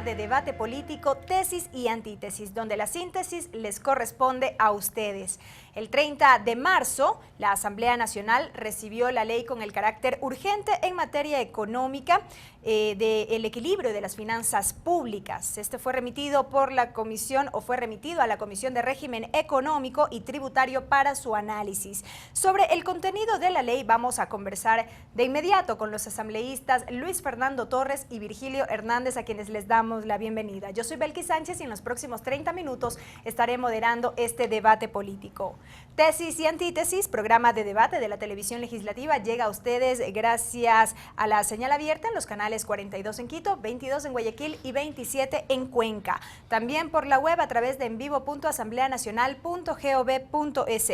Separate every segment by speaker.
Speaker 1: de debate político Tesis y Antítesis, donde la síntesis les corresponde a ustedes. El 30 de marzo, la Asamblea Nacional recibió la ley con el carácter urgente en materia económica del equilibrio de las finanzas públicas. Este fue remitido por la Comisión o fue remitido a la Comisión de Régimen Económico y Tributario para su análisis. Sobre el contenido de la ley vamos a conversar de inmediato con los asambleístas Luis Fernando Torres y Virgilio Hernández, a quienes les damos la bienvenida. Yo soy Belkis Sánchez y en los próximos 30 minutos estaré moderando este debate político. Tesis y Antítesis, programa de debate de la televisión legislativa, llega a ustedes gracias a la señal abierta en los canales 42 en Quito, 22 en Guayaquil y 27 en Cuenca. También por la web a través de envivo.asambleanacional.gov.es.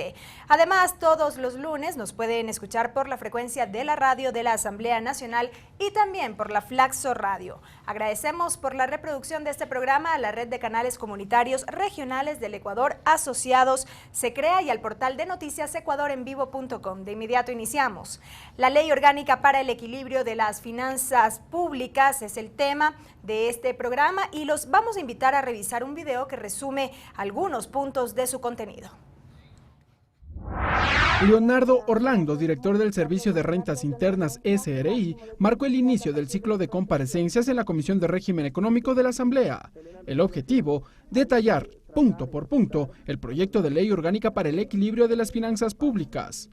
Speaker 1: Además, todos los lunes nos pueden escuchar por la frecuencia de la radio de la Asamblea Nacional y también por la Flaxo Radio. Agradecemos por la reproducción de este programa a la red de canales comunitarios regionales del Ecuador asociados SECREA y al portal de noticias ecuadorenvivo.com. De inmediato iniciamos. La Ley Orgánica para el Equilibrio de las Finanzas Públicas es el tema de este programa y los vamos a invitar a revisar un video que resume algunos puntos de su contenido.
Speaker 2: Leonardo Orlando, director del Servicio de Rentas Internas SRI, marcó el inicio del ciclo de comparecencias en la Comisión de Régimen Económico de la Asamblea. El objetivo, detallar, punto por punto, el proyecto de ley orgánica para el equilibrio de las finanzas públicas.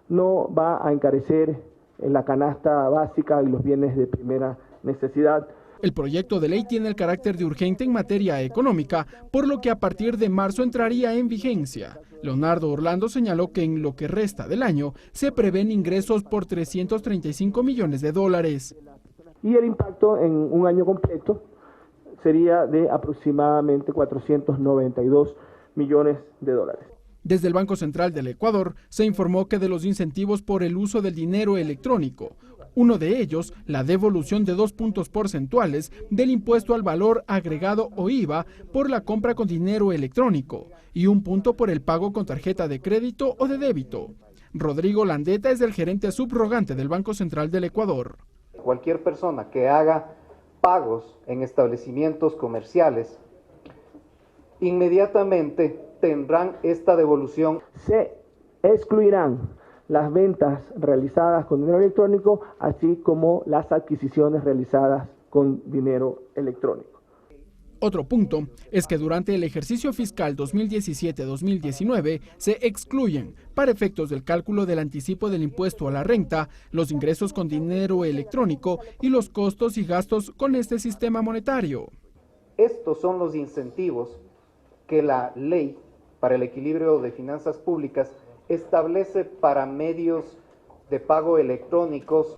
Speaker 3: No va a encarecer la canasta básica y los bienes de primera necesidad.
Speaker 2: El proyecto de ley tiene el carácter de urgente en materia económica, por lo que a partir de marzo entraría en vigencia. Leonardo Orlando señaló que en lo que resta del año se prevén ingresos por 335 millones de dólares.
Speaker 3: Y el impacto en un año completo sería de aproximadamente 492 millones de dólares.
Speaker 2: Desde el Banco Central del Ecuador se informó que de los incentivos por el uso del dinero electrónico, uno de ellos, la devolución de 2 puntos porcentuales del impuesto al valor agregado o IVA por la compra con dinero electrónico y 1 punto por el pago con tarjeta de crédito o de débito. Rodrigo Landeta es el gerente subrogante del Banco Central del Ecuador.
Speaker 4: Cualquier persona que haga pagos en establecimientos comerciales, inmediatamente tendrán esta devolución.
Speaker 3: Se excluirán las ventas realizadas con dinero electrónico, así como las adquisiciones realizadas con dinero electrónico.
Speaker 2: Otro punto es que durante el ejercicio fiscal 2017-2019 se excluyen, para efectos del cálculo del anticipo del impuesto a la renta, los ingresos con dinero electrónico y los costos y gastos con este sistema monetario.
Speaker 4: Estos son los incentivos que la ley para el equilibrio de finanzas públicas establece para medios de pago electrónicos.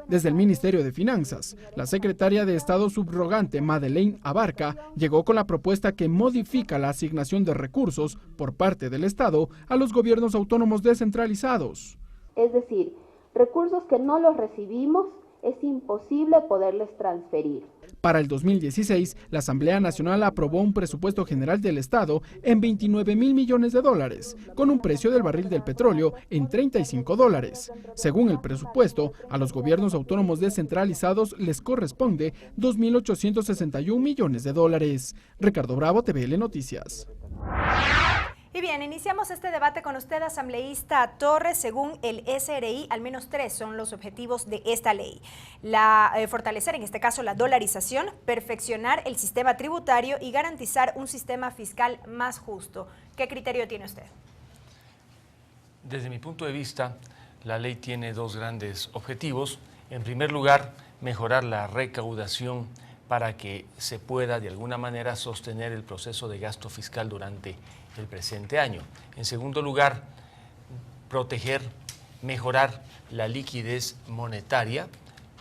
Speaker 2: Desde el Ministerio de Finanzas, la secretaria de Estado subrogante Madeleine Abarca llegó con la propuesta que modifica la asignación de recursos por parte del Estado a los gobiernos autónomos descentralizados.
Speaker 5: Es decir, recursos que no los recibimos, es imposible poderles transferir.
Speaker 2: Para el 2016, la Asamblea Nacional aprobó un presupuesto general del Estado en 29.000 millones de dólares, con un precio del barril del petróleo en 35 dólares. Según el presupuesto, a los gobiernos autónomos descentralizados les corresponde 2.861 millones de dólares. Ricardo Bravo, TVL Noticias.
Speaker 1: Y bien, iniciamos este debate con usted, asambleísta Torres. Según el SRI, al menos 3 son los objetivos de esta ley. Fortalecer, en este caso, la dolarización, perfeccionar el sistema tributario y garantizar un sistema fiscal más justo. ¿Qué criterio tiene usted?
Speaker 6: Desde mi punto de vista, la ley tiene 2 grandes objetivos. En primer lugar, mejorar la recaudación para que se pueda, de alguna manera, sostener el proceso de gasto fiscal durante el presente año. En segundo lugar, proteger, mejorar la liquidez monetaria,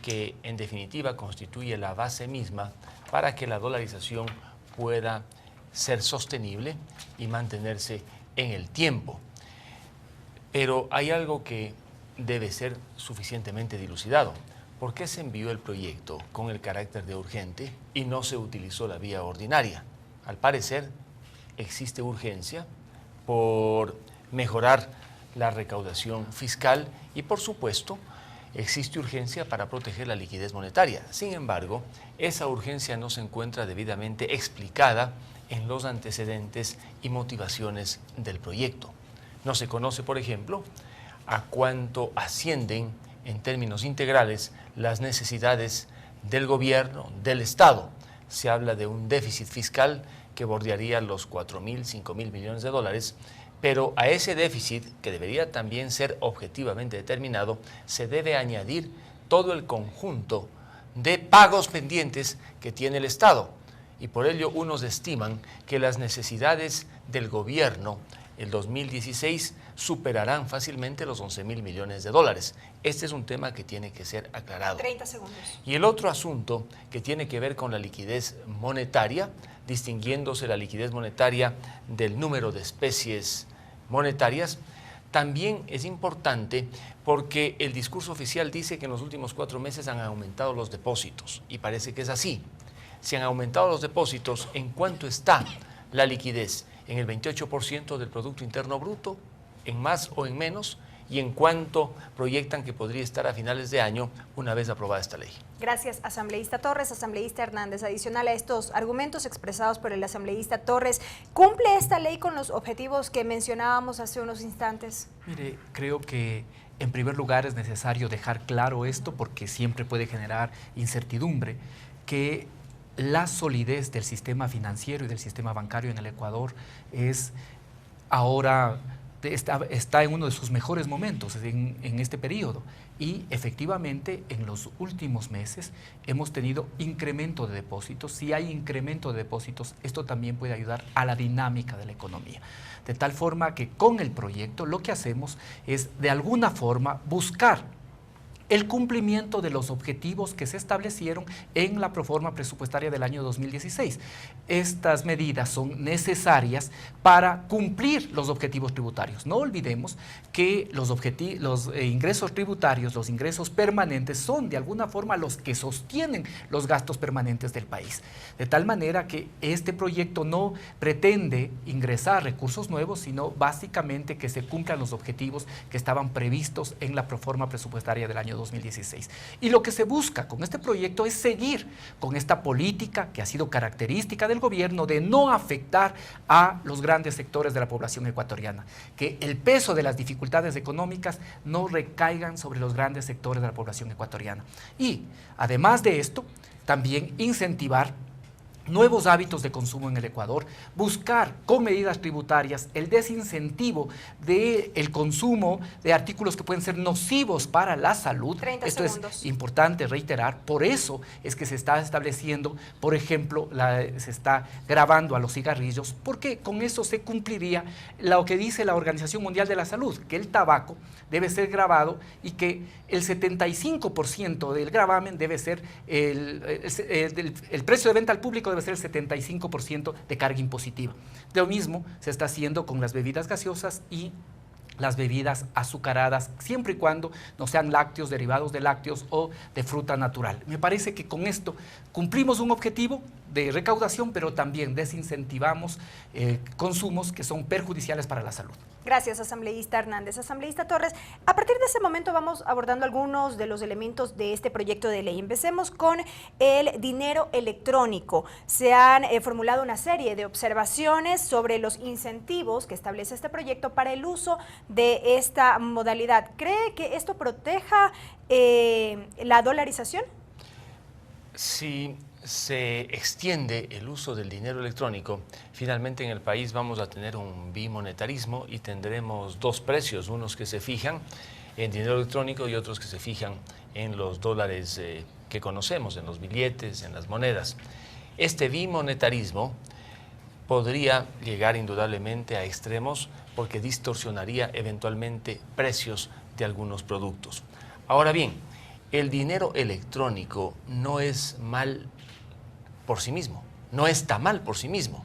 Speaker 6: que en definitiva constituye la base misma para que la dolarización pueda ser sostenible y mantenerse en el tiempo. Pero hay algo que debe ser suficientemente dilucidado. ¿Por qué se envió el proyecto con el carácter de urgente y no se utilizó la vía ordinaria? Al parecer, existe urgencia por mejorar la recaudación fiscal y, por supuesto, existe urgencia para proteger la liquidez monetaria. Sin embargo, esa urgencia no se encuentra debidamente explicada en los antecedentes y motivaciones del proyecto. No se conoce, por ejemplo, a cuánto ascienden en términos integrales las necesidades del gobierno, del Estado. Se habla de un déficit fiscal que bordearía los 4.000, 5.000 millones de dólares, pero a ese déficit, que debería también ser objetivamente determinado, se debe añadir todo el conjunto de pagos pendientes que tiene el Estado. Y por ello unos estiman que las necesidades del gobierno el 2016 superarán fácilmente los 11.000 millones de dólares. Este es un tema que tiene que ser aclarado.
Speaker 1: 30 segundos.
Speaker 6: Y el otro asunto que tiene que ver con la liquidez monetaria, distinguiéndose la liquidez monetaria del número de especies monetarias, también es importante porque el discurso oficial dice que en los últimos 4 meses han aumentado los depósitos, y parece que es así. Si han aumentado los depósitos, ¿en cuánto está la liquidez? ¿En el 28% del Producto Interno Bruto? ¿En más o en menos? ¿Y en cuánto proyectan que podría estar a finales de año una vez aprobada esta ley?
Speaker 1: Gracias, asambleísta Torres. Asambleísta Hernández, adicional a estos argumentos expresados por el asambleísta Torres, ¿cumple esta ley con los objetivos que mencionábamos hace unos instantes?
Speaker 7: Mire, creo que en primer lugar es necesario dejar claro esto porque siempre puede generar incertidumbre, que la solidez del sistema financiero y del sistema bancario en el Ecuador es ahora, está en uno de sus mejores momentos en este periodo, y efectivamente en los últimos meses hemos tenido incremento de depósitos. Si hay incremento de depósitos, esto también puede ayudar a la dinámica de la economía, de tal forma que con el proyecto lo que hacemos es de alguna forma buscar el cumplimiento de los objetivos que se establecieron en la proforma presupuestaria del año 2016. Estas medidas son necesarias para cumplir los objetivos tributarios. No olvidemos que los ingresos tributarios, los ingresos permanentes, son de alguna forma los que sostienen los gastos permanentes del país. De tal manera que este proyecto no pretende ingresar recursos nuevos, sino básicamente que se cumplan los objetivos que estaban previstos en la proforma presupuestaria del año 2016. Y lo que se busca con este proyecto es seguir con esta política que ha sido característica del gobierno de no afectar a los grandes sectores de la población ecuatoriana, que el peso de las dificultades económicas no recaigan sobre los grandes sectores de la población ecuatoriana. Y además de esto, también incentivar nuevos hábitos de consumo en el Ecuador, buscar con medidas tributarias el desincentivo del consumo de artículos que pueden ser nocivos para la salud.
Speaker 1: 30
Speaker 7: Esto
Speaker 1: segundos.
Speaker 7: es importante reiterar, por eso es que se está estableciendo, por ejemplo, se está grabando a los cigarrillos, porque con eso se cumpliría lo que dice la Organización Mundial de la Salud, que el tabaco debe ser grabado y que el 75% del gravamen debe ser, el precio de venta al público debe ser el 75% de carga impositiva. De lo mismo se está haciendo con las bebidas gaseosas y las bebidas azucaradas, siempre y cuando no sean lácteos, derivados de lácteos o de fruta natural. Me parece que con esto cumplimos un objetivo de recaudación, pero también desincentivamos consumos que son perjudiciales para la salud.
Speaker 1: Gracias, asambleísta Hernández. Asambleísta Torres, a partir de ese momento vamos abordando algunos de los elementos de este proyecto de ley. Empecemos con el dinero electrónico. Se han formulado una serie de observaciones sobre los incentivos que establece este proyecto para el uso de esta modalidad. ¿Cree que esto proteja la dolarización?
Speaker 6: Si se extiende el uso del dinero electrónico, finalmente en el país vamos a tener un bimonetarismo y tendremos dos precios, unos que se fijan en dinero electrónico y otros que se fijan en los dólares que conocemos, en los billetes, en las monedas. Este bimonetarismo podría llegar indudablemente a extremos porque distorsionaría eventualmente precios de algunos productos. Ahora bien, el dinero electrónico no es mal por sí mismo, no está mal por sí mismo.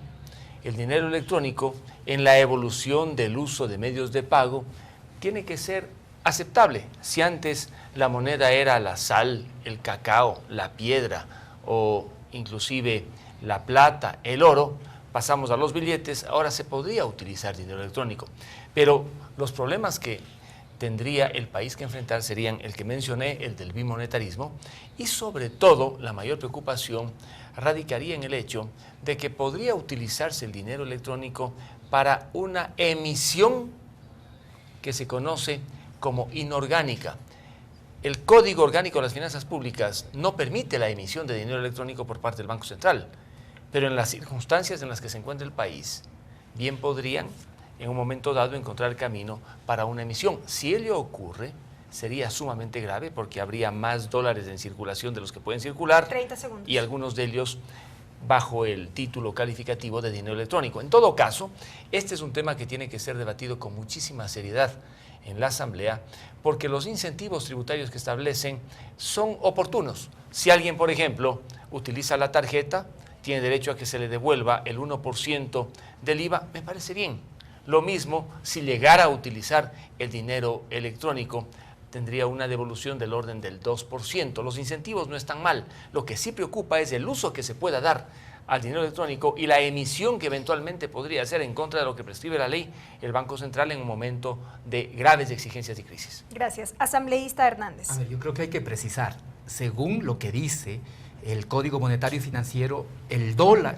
Speaker 6: El dinero electrónico, en la evolución del uso de medios de pago, tiene que ser aceptable. Si antes la moneda era la sal, el cacao, la piedra o inclusive la plata, el oro, pasamos a los billetes, ahora se podría utilizar dinero electrónico. Pero los problemas que tendría el país que enfrentar serían el que mencioné, el del bimonetarismo, y sobre todo la mayor preocupación radicaría en el hecho de que podría utilizarse el dinero electrónico para una emisión que se conoce como inorgánica. El Código Orgánico de las Finanzas Públicas no permite la emisión de dinero electrónico por parte del Banco Central, pero en las circunstancias en las que se encuentra el país, bien podrían en un momento dado encontrar el camino para una emisión. Si ello ocurre, sería sumamente grave porque habría más dólares en circulación de los que pueden circular
Speaker 1: 30 segundos.
Speaker 6: y algunos de ellos bajo el título calificativo de dinero electrónico. En todo caso, este es un tema que tiene que ser debatido con muchísima seriedad en la Asamblea porque los incentivos tributarios que establecen son oportunos. Si alguien, por ejemplo, utiliza la tarjeta, tiene derecho a que se le devuelva el 1% del IVA, me parece bien. Lo mismo si llegara a utilizar el dinero electrónico, tendría una devolución del orden del 2%. Los incentivos no están mal. Lo que sí preocupa es el uso que se pueda dar al dinero electrónico y la emisión que eventualmente podría hacer en contra de lo que prescribe la ley el Banco Central en un momento de graves exigencias y crisis.
Speaker 1: Gracias. Asambleísta Hernández.
Speaker 7: A ver, yo creo que hay que precisar, según lo que dice el Código Monetario y Financiero, el dólar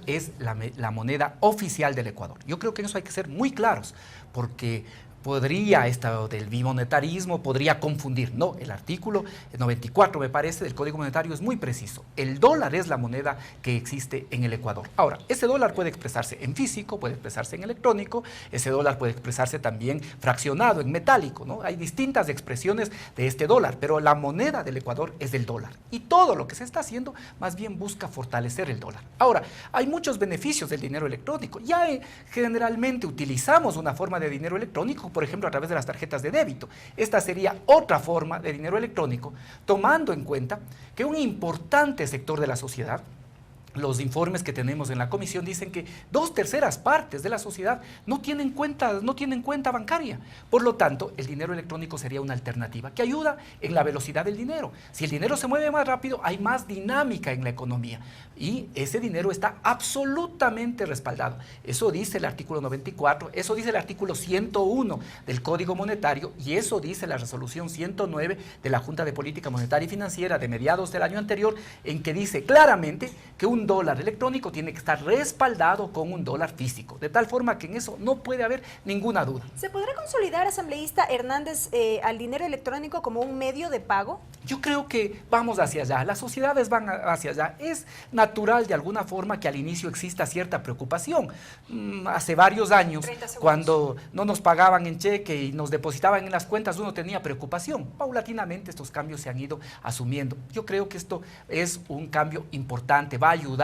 Speaker 7: es la moneda oficial del Ecuador. Yo creo que en eso hay que ser muy claros, porque podría, esto del bimonetarismo, podría confundir. No, el artículo 94, me parece, del Código Monetario es muy preciso. El dólar es la moneda que existe en el Ecuador. Ahora, ese dólar puede expresarse en físico, puede expresarse en electrónico, ese dólar puede expresarse también fraccionado, en metálico, ¿no? Hay distintas expresiones de este dólar, pero la moneda del Ecuador es el dólar. Y todo lo que se está haciendo, más bien busca fortalecer el dólar. Ahora, hay muchos beneficios del dinero electrónico. Ya generalmente utilizamos una forma de dinero electrónico, por ejemplo, a través de las tarjetas de débito. Esta sería otra forma de dinero electrónico, tomando en cuenta que un importante sector de la sociedad, los informes que tenemos en la comisión dicen que 2/3 partes de la sociedad no tienen cuenta bancaria. Por lo tanto, el dinero electrónico sería una alternativa que ayuda en la velocidad del dinero. Si el dinero se mueve más rápido, hay más dinámica en la economía y ese dinero está absolutamente respaldado. Eso dice el artículo 94, eso dice el artículo 101 del Código Monetario y eso dice la resolución 109 de la Junta de Política Monetaria y Financiera de mediados del año anterior, en que dice claramente que un dólar electrónico tiene que estar respaldado con un dólar físico, de tal forma que en eso no puede haber ninguna duda.
Speaker 1: ¿Se podrá consolidar, asambleísta Hernández, al dinero electrónico como un medio de pago?
Speaker 7: Yo creo que vamos hacia allá, las sociedades van hacia allá. Es natural de alguna forma que al inicio exista cierta preocupación. Hace varios años, cuando no nos pagaban en cheque y nos depositaban en las cuentas, uno tenía preocupación. Paulatinamente estos cambios se han ido asumiendo. Yo creo que esto es un cambio importante, va a ayudar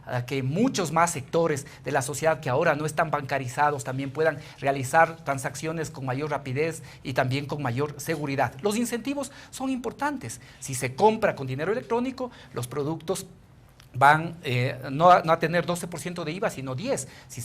Speaker 7: a que muchos más sectores de la sociedad que ahora no están bancarizados también puedan realizar transacciones con mayor rapidez y también con mayor seguridad. Los incentivos son importantes. Si se compra con dinero electrónico, los productos van no a tener 12% de IVA, sino 10%. Si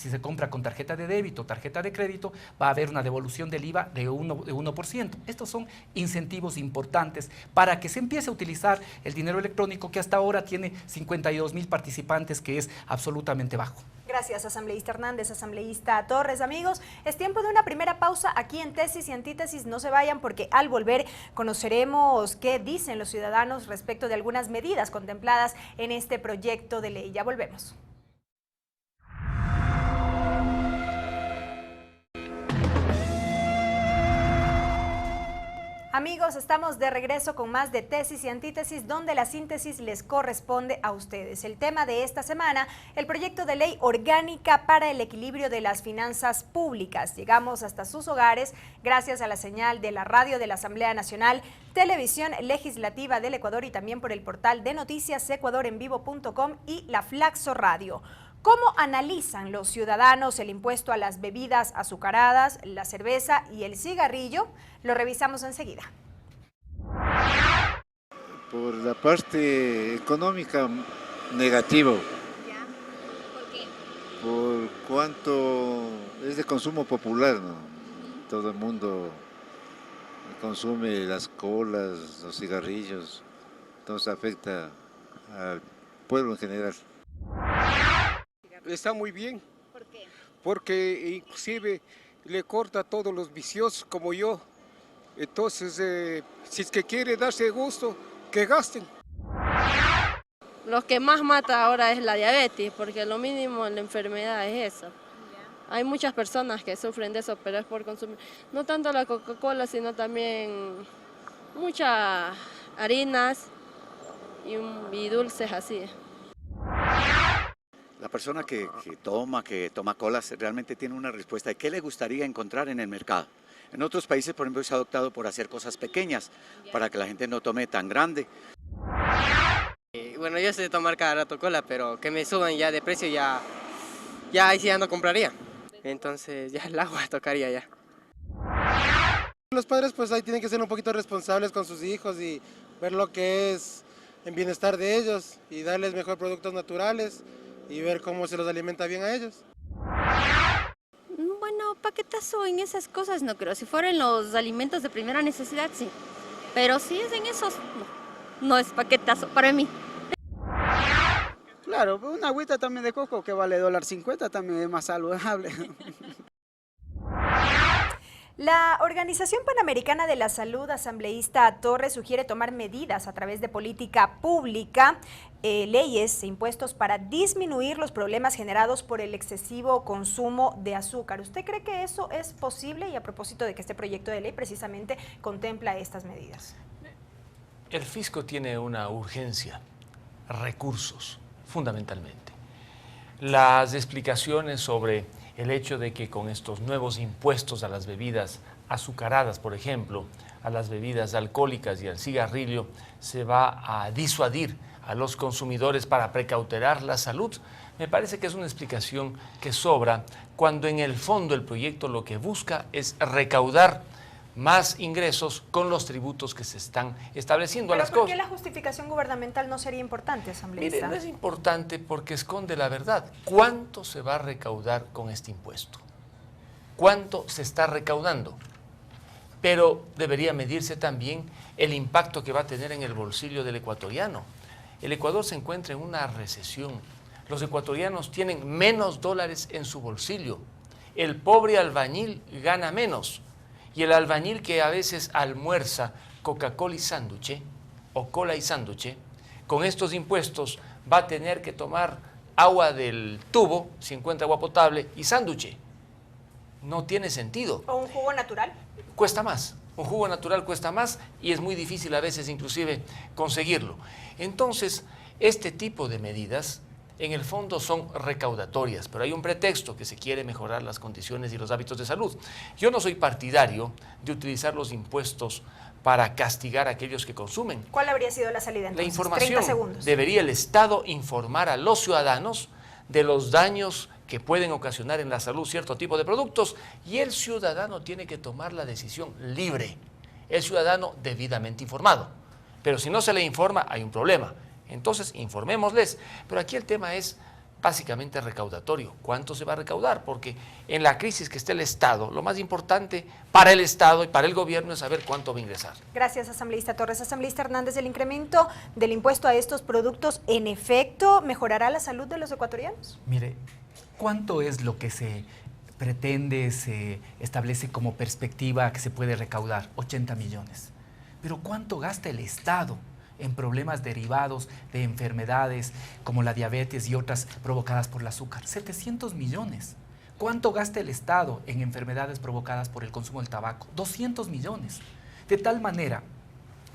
Speaker 7: se compra con tarjeta de débito, tarjeta de crédito, va a haber una devolución del IVA de 1%. Estos son incentivos importantes para que se empiece a utilizar el dinero electrónico que hasta ahora tiene 52,000 participantes, que es absolutamente bajo.
Speaker 1: Gracias, asambleísta Hernández, asambleísta Torres. Amigos, es tiempo de una primera pausa aquí en Tesis y Antítesis. No se vayan porque al volver conoceremos qué dicen los ciudadanos respecto de algunas medidas contempladas en este proyecto de ley. Ya volvemos. Amigos, estamos de regreso con más de Tesis y Antítesis, donde la síntesis les corresponde a ustedes. El tema de esta semana, el proyecto de ley orgánica para el equilibrio de las finanzas públicas. Llegamos hasta sus hogares gracias a la señal de la radio de la Asamblea Nacional, Televisión Legislativa del Ecuador y también por el portal de noticias ecuadorenvivo.com y la Flaxo Radio. ¿Cómo analizan los ciudadanos el impuesto a las bebidas azucaradas, la cerveza y el cigarrillo? Lo revisamos enseguida.
Speaker 8: Por la parte económica, negativo.
Speaker 9: ¿Ya? ¿Por qué?
Speaker 8: Por cuanto es de consumo popular, ¿no? Todo el mundo consume las colas, los cigarrillos, entonces afecta al pueblo en general.
Speaker 10: Está muy bien.
Speaker 9: ¿Por qué?
Speaker 10: Porque inclusive le corta a todos los viciosos como yo. Entonces, si es que quiere darse gusto, que gasten.
Speaker 11: Lo que más mata ahora es la diabetes, porque lo mínimo en la enfermedad es eso. Hay muchas personas que sufren de eso, pero es por consumir, no tanto la Coca-Cola, sino también muchas harinas y dulces así.
Speaker 12: La persona que toma colas realmente tiene una respuesta de qué le gustaría encontrar en el mercado. En otros países, por ejemplo, se ha optado por hacer cosas pequeñas para que la gente no tome tan grande.
Speaker 13: Bueno, yo sé tomar cada rato cola, pero que me suban ya de precio ya ahí sí ya no compraría. Entonces ya el agua tocaría ya.
Speaker 14: Los padres pues ahí tienen que ser un poquito responsables con sus hijos y ver lo que es en bienestar de ellos y darles mejor productos naturales y ver cómo se los alimenta bien a ellos.
Speaker 15: Bueno, paquetazo en esas cosas no creo. Si fueran los alimentos de primera necesidad, sí. Pero si es en esos, no es paquetazo para mí.
Speaker 16: Claro, una agüita también de coco que vale $1.50 también es más saludable.
Speaker 1: La Organización Panamericana de la Salud, asambleísta Torres, sugiere tomar medidas a través de política pública, leyes e impuestos para disminuir los problemas generados por el excesivo consumo de azúcar. ¿Usted cree que eso es posible? Y a propósito de que este proyecto de ley precisamente contempla estas medidas.
Speaker 6: El fisco tiene una urgencia, recursos, fundamentalmente. Las explicaciones sobre el hecho de que con estos nuevos impuestos a las bebidas azucaradas, por ejemplo, a las bebidas alcohólicas y al cigarrillo, se va a disuadir a los consumidores para precautelar la salud, me parece que es una explicación que sobra cuando en el fondo el proyecto lo que busca es recaudar más ingresos con los tributos que se están estableciendo a las cosas.
Speaker 1: ¿Por qué la justificación gubernamental no sería importante, asambleísta?
Speaker 6: Mire, no es importante porque esconde la verdad. ¿Cuánto se va a recaudar con este impuesto? ¿Cuánto se está recaudando? Pero debería medirse también el impacto que va a tener en el bolsillo del ecuatoriano. El Ecuador se encuentra en una recesión. Los ecuatorianos tienen menos dólares en su bolsillo. El pobre albañil gana menos. Y el albañil que a veces almuerza Coca-Cola y sándwich, o cola y sándwich, con estos impuestos va a tener que tomar agua del tubo, si encuentra agua potable, y sándwich. No tiene sentido.
Speaker 1: ¿O un jugo natural?
Speaker 6: Cuesta más. Un jugo natural cuesta más y es muy difícil a veces inclusive conseguirlo. Entonces, este tipo de medidas en el fondo son recaudatorias, pero hay un pretexto que se quiere mejorar las condiciones y los hábitos de salud. Yo no soy partidario de utilizar los impuestos para castigar a aquellos que consumen.
Speaker 1: ¿Cuál habría sido la salida entonces?
Speaker 6: La información.
Speaker 1: 30 segundos.
Speaker 6: Debería el Estado informar a los ciudadanos de los daños que pueden ocasionar en la salud cierto tipo de productos y el ciudadano tiene que tomar la decisión libre, el ciudadano debidamente informado. Pero si no se le informa, hay un problema. Entonces, informémosles. Pero aquí el tema es básicamente recaudatorio. ¿Cuánto se va a recaudar? Porque en la crisis que está el Estado, lo más importante para el Estado y para el gobierno es saber cuánto va a ingresar.
Speaker 1: Gracias, asambleísta Torres. Asambleísta Hernández, ¿el incremento del impuesto a estos productos en efecto mejorará la salud de los ecuatorianos?
Speaker 7: Mire, ¿cuánto es lo que se pretende, se establece como perspectiva que se puede recaudar? 80 millones. Pero ¿cuánto gasta el Estado en problemas derivados de enfermedades como la diabetes y otras provocadas por el azúcar? 700 millones. ¿Cuánto gasta el Estado en enfermedades provocadas por el consumo del tabaco? 200 millones. De tal manera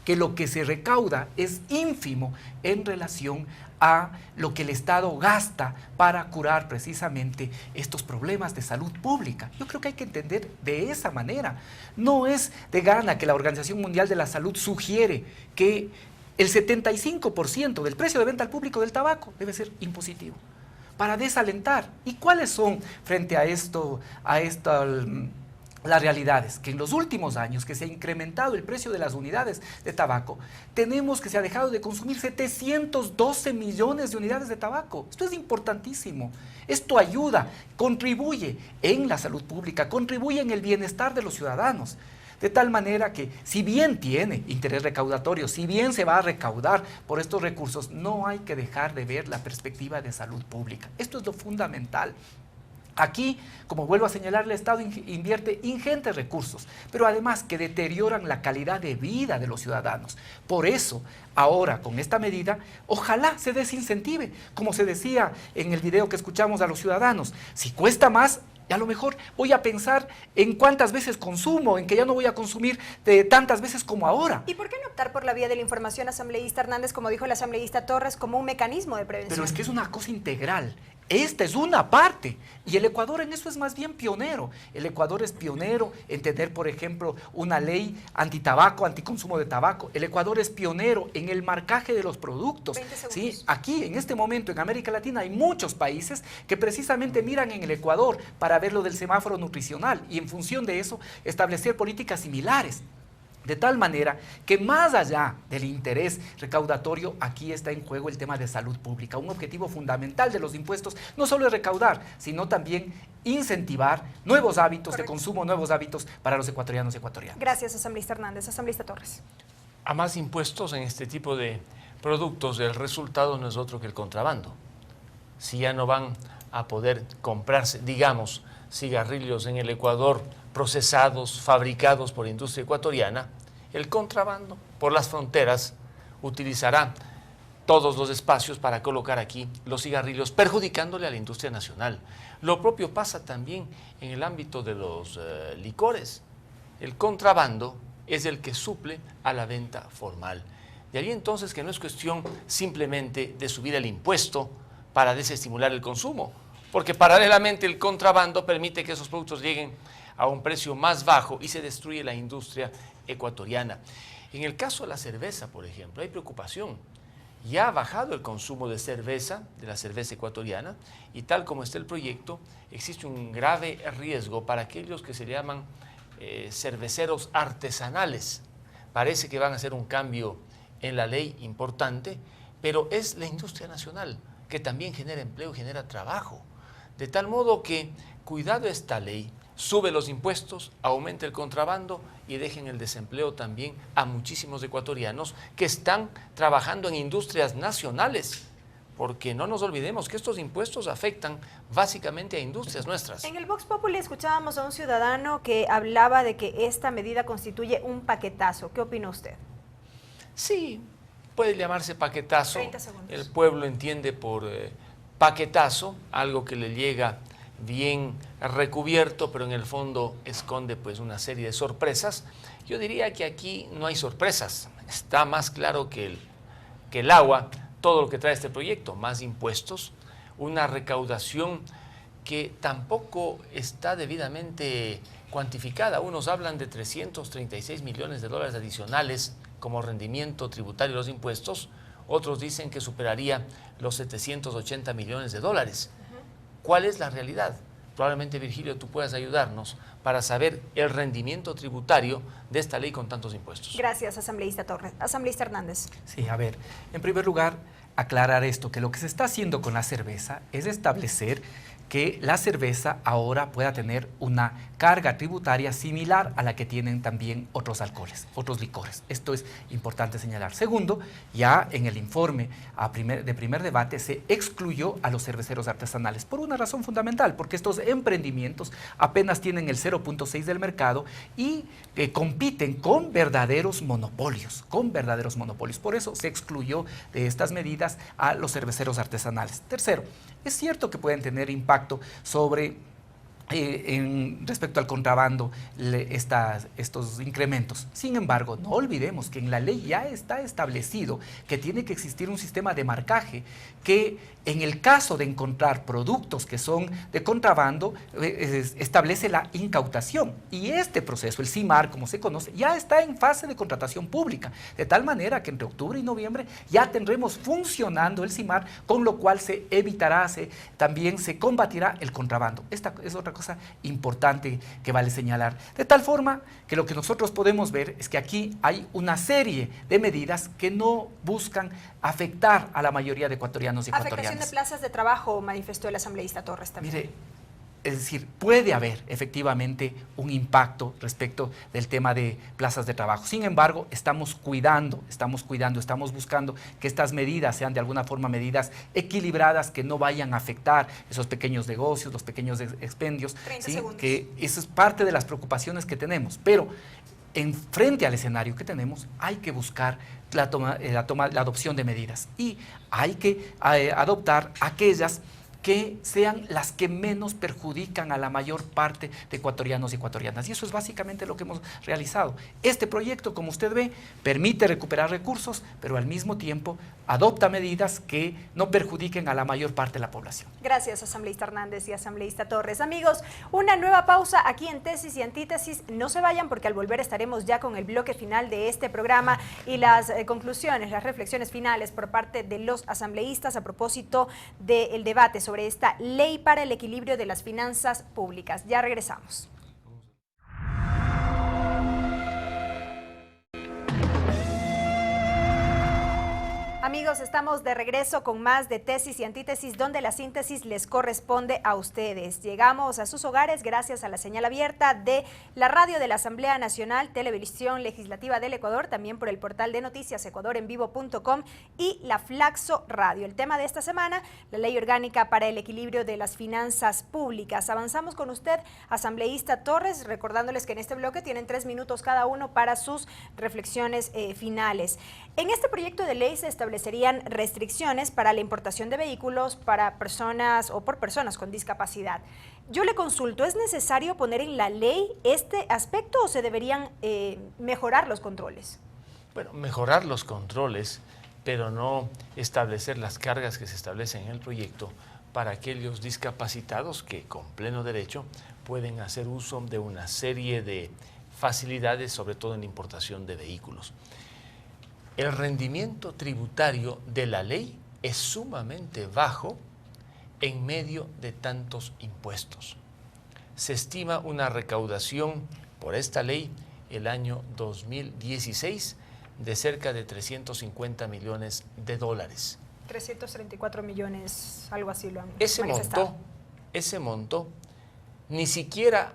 Speaker 7: que lo que se recauda es ínfimo en relación a lo que el Estado gasta para curar precisamente estos problemas de salud pública. Yo creo que hay que entender de esa manera. No es de gana que la Organización Mundial de la Salud sugiere que el 75% del precio de venta al público del tabaco debe ser impositivo para desalentar. ¿Y cuáles son frente a esto, las realidades? Que en los últimos años que se ha incrementado el precio de las unidades de tabaco, tenemos que se ha dejado de consumir 712 millones de unidades de tabaco. Esto es importantísimo. Esto ayuda, contribuye en la salud pública, contribuye en el bienestar de los ciudadanos. De tal manera que, si bien tiene interés recaudatorio, si bien se va a recaudar por estos recursos, no hay que dejar de ver la perspectiva de salud pública. Esto es lo fundamental. Aquí, como vuelvo a señalar, el Estado invierte ingentes recursos, pero además que deterioran la calidad de vida de los ciudadanos. Por eso, ahora, con esta medida, ojalá se desincentive, como se decía en el video que escuchamos a los ciudadanos. Si cuesta más, y a lo mejor voy a pensar en cuántas veces consumo, en que ya no voy a consumir tantas veces como ahora.
Speaker 1: ¿Y por qué no optar por la vía de la información, asambleísta Hernández, como dijo el asambleísta Torres, como un mecanismo de prevención?
Speaker 7: Pero es que es una cosa integral. Esta es una parte, y el Ecuador en eso es más bien pionero. El Ecuador es pionero en tener, por ejemplo, una ley antitabaco, anticonsumo de tabaco. El Ecuador es pionero en el marcaje de los productos. ¿Sí? Aquí, en este momento, en América Latina, hay muchos países que precisamente miran en el Ecuador para ver lo del semáforo nutricional y en función de eso establecer políticas similares. De tal manera que más allá del interés recaudatorio, aquí está en juego el tema de salud pública. Un objetivo fundamental de los impuestos no solo es recaudar, sino también incentivar nuevos hábitos de consumo, nuevos hábitos para los ecuatorianos y ecuatorianas.
Speaker 1: Gracias, asambleísta Hernández. Asambleísta Torres.
Speaker 6: A más impuestos en este tipo de productos, el resultado no es otro que el contrabando. Si ya no van a poder comprarse, digamos, cigarrillos en el Ecuador procesados, fabricados por industria ecuatoriana, el contrabando por las fronteras utilizará todos los espacios para colocar aquí los cigarrillos, perjudicándole a la industria nacional. Lo propio pasa también en el ámbito de los licores. El contrabando es el que suple a la venta formal. De ahí entonces que no es cuestión simplemente de subir el impuesto para desestimular el consumo, porque paralelamente el contrabando permite que esos productos lleguen a un precio más bajo y se destruye la industria ecuatoriana. En el caso de la cerveza, por ejemplo, hay preocupación. Ya ha bajado el consumo de cerveza, de la cerveza ecuatoriana, y tal como está el proyecto, existe un grave riesgo para aquellos que se llaman cerveceros artesanales. Parece que van a hacer un cambio en la ley importante, pero es la industria nacional que también genera empleo y genera trabajo. De tal modo que, cuidado esta ley, sube los impuestos, aumenta el contrabando y dejen el desempleo también a muchísimos ecuatorianos que están trabajando en industrias nacionales, porque no nos olvidemos que estos impuestos afectan básicamente a industrias nuestras.
Speaker 1: En el Vox Populi escuchábamos a un ciudadano que hablaba de que esta medida constituye un paquetazo. ¿Qué opina usted?
Speaker 6: Sí, puede llamarse paquetazo.
Speaker 1: 30 segundos.
Speaker 6: El pueblo entiende por paquetazo algo que le llega bien recubierto, pero en el fondo esconde pues una serie de sorpresas. Yo diría que aquí no hay sorpresas, está más claro que el agua todo lo que trae este proyecto, más impuestos, una recaudación que tampoco está debidamente cuantificada. Unos hablan de 336 millones de dólares adicionales como rendimiento tributario de los impuestos, otros dicen que superaría los 780 millones de dólares. ¿Cuál es la realidad? Probablemente, Virgilio, tú puedas ayudarnos para saber el rendimiento tributario de esta ley con tantos impuestos.
Speaker 1: Gracias, asambleísta Torres. Asambleísta Hernández.
Speaker 7: Sí, a ver, en primer lugar, aclarar esto, que lo que se está haciendo con la cerveza es establecer que la cerveza ahora pueda tener una carga tributaria similar a la que tienen también otros alcoholes, otros licores. Esto es importante señalar. Segundo, ya en el informe de primer debate se excluyó a los cerveceros artesanales por una razón fundamental, porque estos emprendimientos apenas tienen el 0.6 del mercado y compiten con verdaderos monopolios, Por eso se excluyó de estas medidas a los cerveceros artesanales. Tercero, es cierto que pueden tener impacto sobre, respecto al contrabando, estos incrementos. Sin embargo, no olvidemos que en la ley ya está establecido que tiene que existir un sistema de marcaje que, en el caso de encontrar productos que son de contrabando, establece la incautación. Y este proceso, el CIMAR, como se conoce, ya está en fase de contratación pública, de tal manera que entre octubre y noviembre ya tendremos funcionando el CIMAR, con lo cual se evitará, también se combatirá el contrabando. Esta es otra cosa importante que vale señalar. De tal forma que lo que nosotros podemos ver es que aquí hay una serie de medidas que no buscan afectar a la mayoría de ecuatorianos y ecuatorianas.
Speaker 1: Afectación de plazas de trabajo, manifestó el asambleísta Torres también.
Speaker 7: Mire, Es decir, puede haber efectivamente un impacto respecto del tema de plazas de trabajo. Sin embargo, estamos cuidando, estamos buscando que estas medidas sean de alguna forma medidas equilibradas, que no vayan a afectar esos pequeños negocios, los pequeños expendios, ¿sí? Que eso es parte de las preocupaciones que tenemos. Pero frente al escenario que tenemos, hay que buscar la adopción de medidas y hay que adoptar aquellas que sean las que menos perjudican a la mayor parte de ecuatorianos y ecuatorianas. Y eso es básicamente lo que hemos realizado. Este proyecto, como usted ve, permite recuperar recursos, pero al mismo tiempo adopta medidas que no perjudiquen a la mayor parte de la población.
Speaker 1: Gracias, asambleísta Hernández y asambleísta Torres. Amigos, una nueva pausa aquí en Tesis y Antítesis. No se vayan porque al volver estaremos ya con el bloque final de este programa y las conclusiones, las reflexiones finales por parte de los asambleístas a propósito del debate sobre esta ley para el equilibrio de las finanzas públicas. Ya regresamos. Amigos, estamos de regreso con más de Tesis y Antítesis, donde la síntesis les corresponde a ustedes. Llegamos a sus hogares gracias a la señal abierta de la radio de la Asamblea Nacional, Televisión Legislativa del Ecuador, también por el portal de noticias ecuadorenvivo.com y la Flaxo Radio. El tema de esta semana, la Ley Orgánica para el Equilibrio de las Finanzas Públicas. Avanzamos con usted, asambleísta Torres, recordándoles que en este bloque tienen 3 minutos cada uno para sus reflexiones finales. En este proyecto de ley se establecerían restricciones para la importación de vehículos para personas o por personas con discapacidad. Yo le consulto, ¿es necesario poner en la ley este aspecto o se deberían mejorar los controles?
Speaker 6: Bueno, mejorar los controles, pero no establecer las cargas que se establecen en el proyecto para aquellos discapacitados que con pleno derecho pueden hacer uso de una serie de facilidades, sobre todo en la importación de vehículos. El rendimiento tributario de la ley es sumamente bajo en medio de tantos impuestos. Se estima una recaudación por esta ley el año 2016 de cerca de 350 millones de dólares.
Speaker 1: 334 millones, algo así lo han
Speaker 6: Ese monto ni siquiera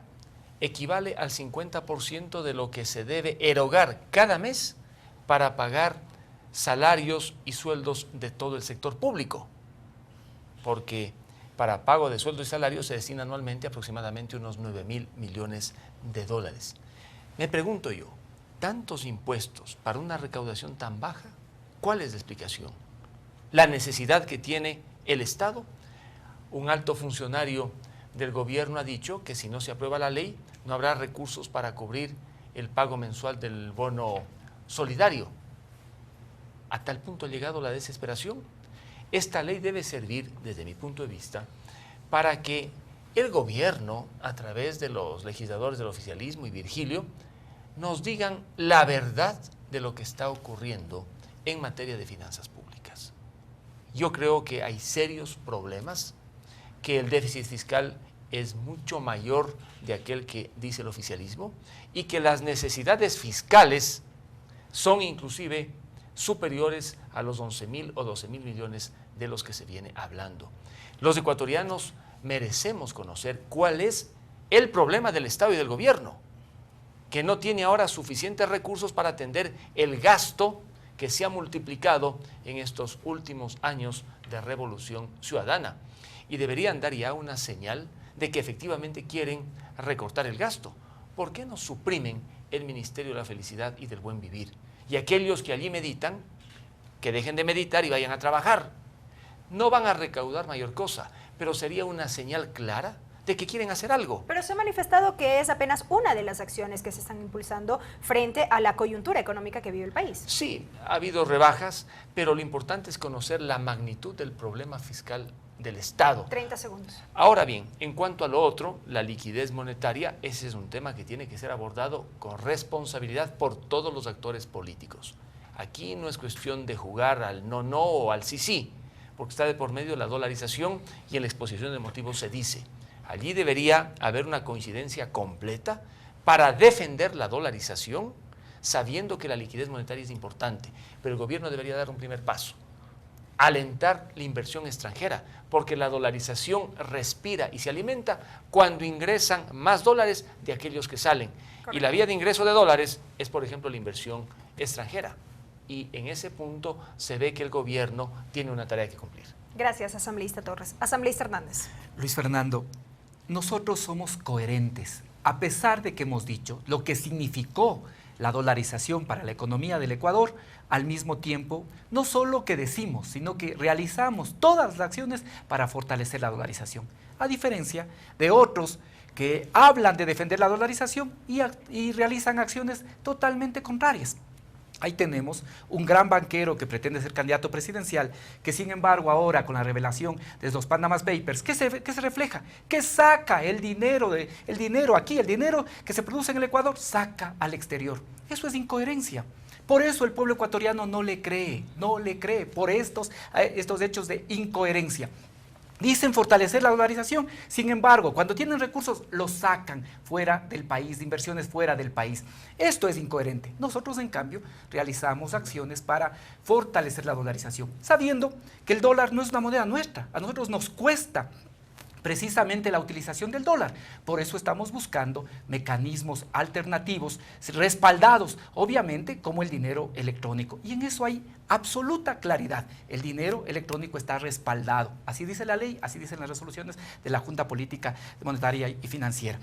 Speaker 6: equivale al 50% de lo que se debe erogar cada mes para pagar salarios y sueldos de todo el sector público, porque para pago de sueldos y salarios se destina anualmente aproximadamente unos 9.000 millones de dólares. Me pregunto yo, ¿tantos impuestos para una recaudación tan baja? ¿Cuál es la explicación? ¿La necesidad que tiene el Estado? Un alto funcionario del gobierno ha dicho que si no se aprueba la ley, no habrá recursos para cubrir el pago mensual del bono solidario. A tal punto ha llegado la desesperación. Esta ley debe servir, desde mi punto de vista, para que el gobierno, a través de los legisladores del oficialismo y Virgilio, nos digan la verdad de lo que está ocurriendo en materia de finanzas públicas. Yo creo que hay serios problemas, que el déficit fiscal es mucho mayor de aquel que dice el oficialismo y que las necesidades fiscales son inclusive superiores a los 11.000 o 12.000 millones de los que se viene hablando. Los ecuatorianos merecemos conocer cuál es el problema del Estado y del gobierno, que no tiene ahora suficientes recursos para atender el gasto que se ha multiplicado en estos últimos años de revolución ciudadana. Y deberían dar ya una señal de que efectivamente quieren recortar el gasto. ¿Por qué no suprimen el Ministerio de la Felicidad y del Buen Vivir? Y aquellos que allí meditan, que dejen de meditar y vayan a trabajar. No van a recaudar mayor cosa, pero sería una señal clara de que quieren hacer algo.
Speaker 1: Pero se ha manifestado que es apenas una de las acciones que se están impulsando frente a la coyuntura económica que vive el país.
Speaker 6: Sí, ha habido rebajas, pero lo importante es conocer la magnitud del problema fiscal del Estado.
Speaker 1: 30 segundos.
Speaker 6: Ahora bien, en cuanto a lo otro, la liquidez monetaria, ese es un tema que tiene que ser abordado con responsabilidad por todos los actores políticos. Aquí no es cuestión de jugar al no o al sí, porque está de por medio la dolarización y en la exposición de motivos se dice. Allí debería haber una coincidencia completa para defender la dolarización, sabiendo que la liquidez monetaria es importante, pero el gobierno debería dar un primer paso. alentar la inversión extranjera, porque la dolarización respira y se alimenta cuando ingresan más dólares de aquellos que salen. Correcto. Y la vía de ingreso de dólares es, por ejemplo, la inversión extranjera. Y en ese punto se ve que el gobierno tiene una tarea que cumplir.
Speaker 1: Gracias, asambleísta Torres. Asambleísta Hernández.
Speaker 7: Luis Fernando, nosotros somos coherentes, a pesar de que hemos dicho lo que significó la dolarización para la economía del Ecuador, al mismo tiempo, no solo que decimos, sino que realizamos todas las acciones para fortalecer la dolarización, a diferencia de otros que hablan de defender la dolarización y realizan acciones totalmente contrarias. Ahí tenemos un gran banquero que pretende ser candidato presidencial, que sin embargo ahora con la revelación de los Panama Papers, ¿qué se refleja? Que saca el dinero aquí, el dinero que se produce en el Ecuador, saca al exterior. Eso es incoherencia. Por eso el pueblo ecuatoriano no le cree por estos hechos de incoherencia. Dicen fortalecer la dolarización, sin embargo, cuando tienen recursos, los sacan fuera del país, de inversiones fuera del país. Esto es incoherente. Nosotros, en cambio, realizamos acciones para fortalecer la dolarización, sabiendo que el dólar no es una moneda nuestra. A nosotros nos cuesta precisamente la utilización del dólar. Por eso estamos buscando mecanismos alternativos, respaldados, obviamente, como el dinero electrónico. Y en eso hay absoluta claridad. El dinero electrónico está respaldado. Así dice la ley, así dicen las resoluciones de la Junta Política Monetaria y Financiera.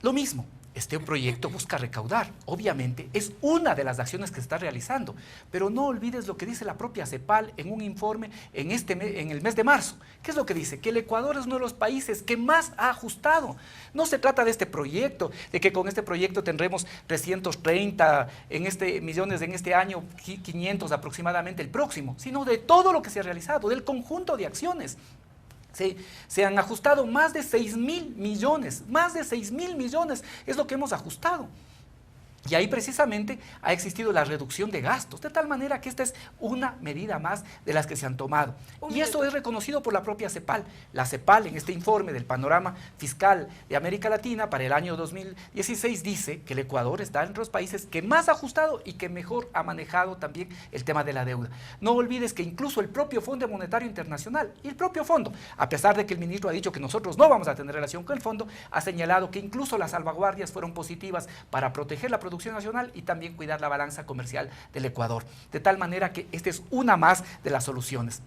Speaker 7: Lo mismo, este proyecto busca recaudar, obviamente, es una de las acciones que se está realizando, pero no olvides lo que dice la propia CEPAL en un informe en el mes de marzo. ¿Qué es lo que dice? Que el Ecuador es uno de los países que más ha ajustado. No se trata de este proyecto, de que con este proyecto tendremos 330 millones en este año, 500 aproximadamente el próximo, sino de todo lo que se ha realizado, del conjunto de acciones. Se han ajustado más de 6.000 millones, es lo que hemos ajustado. Y ahí precisamente ha existido la reducción de gastos, de tal manera que esta es una medida más de las que se han tomado. Y eso es reconocido por la propia CEPAL. La CEPAL en este informe del panorama fiscal de América Latina para el año 2016 dice que el Ecuador está entre los países que más ha ajustado y que mejor ha manejado también el tema de la deuda. No olvides que incluso el propio Fondo Monetario Internacional y el propio fondo, a pesar de que el ministro ha dicho que nosotros no vamos a tener relación con el fondo, ha señalado que incluso las salvaguardias fueron positivas para proteger la producción nacional y también cuidar la balanza comercial del Ecuador, de tal manera que esta es una más de las soluciones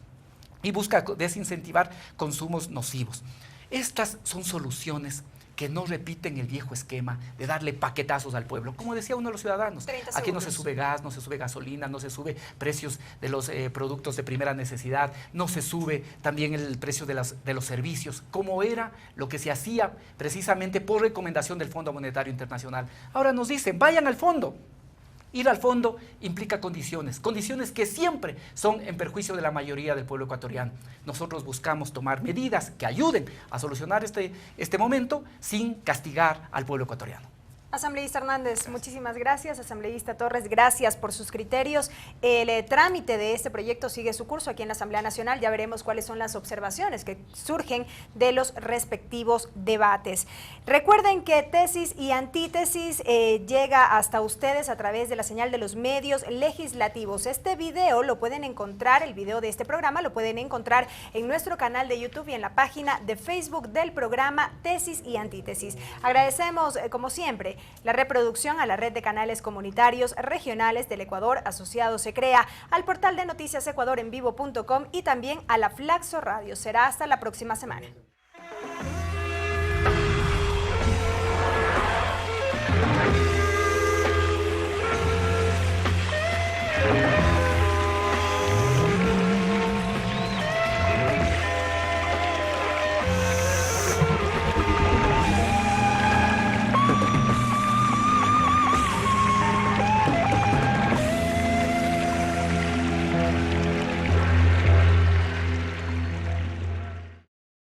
Speaker 7: y busca desincentivar consumos nocivos. Estas son soluciones que no repiten el viejo esquema de darle paquetazos al pueblo. Como decía uno de los ciudadanos, aquí no se sube gas, no se sube gasolina, no se sube precios de los productos de primera necesidad, no se sube también el precio de los servicios, como era lo que se hacía precisamente por recomendación del Fondo Monetario Internacional. Ahora nos dicen, vayan al fondo. Ir al fondo implica condiciones que siempre son en perjuicio de la mayoría del pueblo ecuatoriano. Nosotros buscamos tomar medidas que ayuden a solucionar este momento sin castigar al pueblo ecuatoriano.
Speaker 1: Asambleísta Hernández, muchísimas gracias. Asambleísta Torres, gracias por sus criterios. El trámite de este proyecto sigue su curso aquí en la Asamblea Nacional. Ya veremos cuáles son las observaciones que surgen de los respectivos debates. Recuerden que Tesis y Antítesis llega hasta ustedes a través de la señal de los medios legislativos. Este video lo pueden encontrar, el video de este programa lo pueden encontrar en nuestro canal de YouTube y en la página de Facebook del programa Tesis y Antítesis. Agradecemos, como siempre, la reproducción a la red de canales comunitarios regionales del Ecuador asociado se crea, al portal de noticias ecuadorenvivo.com y también a la Flaxo Radio. Será hasta la próxima semana.